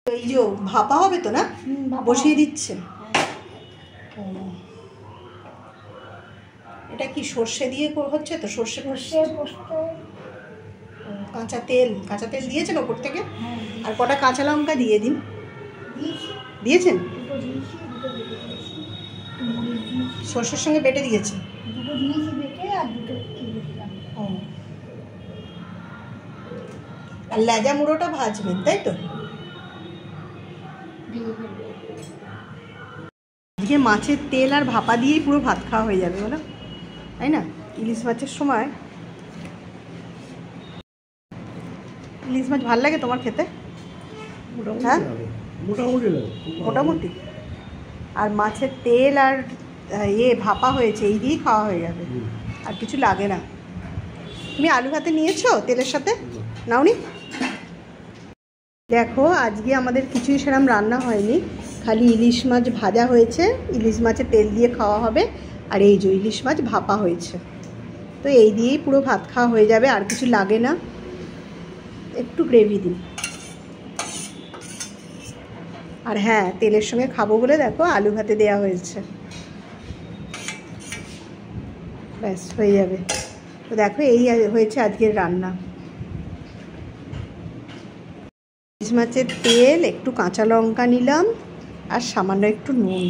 এই যে ভাপা হবে তো না, বসিয়ে দিচ্ছে। এটা কি সর্ষে দিয়ে হচ্ছে তো? সর্ষে কাঁচা তেল দিয়েছেন ওপর থেকে। আর কটা কাঁচা লঙ্কা দিয়ে দিন। দিয়েছেন? সর্ষের সঙ্গে বেটে দিয়েছে। আর লেজা মুড়োটা ভাজবেন, তাই তো? আজকে মাছের তেল আর ভাপা দিয়েই পুরো ভাত খাওয়া হয়ে যাবে, বলো, তাই না? ইলিশ মাছের সময় ইলিশ মাছ ভালো লাগে তোমার খেতে? হ্যাঁ, মোটামুটি। আর মাছের তেল আর ভাপা হয়েছে, এই দিয়েই খাওয়া হয়ে যাবে, আর কিছু লাগে না। তুমি আলু ভাতে নিয়েছো তেলের সাথে? নাওনি? দেখো, আজকে আমাদের কিছুই সেরকম রান্না হয়নি, খালি ইলিশ মাছ ভাজা হয়েছে, ইলিশ মাছের তেল দিয়ে খাওয়া হবে। আর এই যে ইলিশ মাছ ভাপা হয়েছে, তো এই দিয়েই পুরো ভাত খাওয়া হয়ে যাবে, আর কিছু লাগে না। একটু গ্রেভি দিন। আর হ্যাঁ, তেলের সঙ্গে খাবো বলে দেখো আলু ভাতে দেওয়া হয়েছে, ব্যাস হয়ে যাবে। তো দেখো, এই হয়েছে আজকের রান্না। ইলিশ মাছের তেল, একটু কাঁচা লঙ্কা নিলাম, আর সামান্য একটু নুন।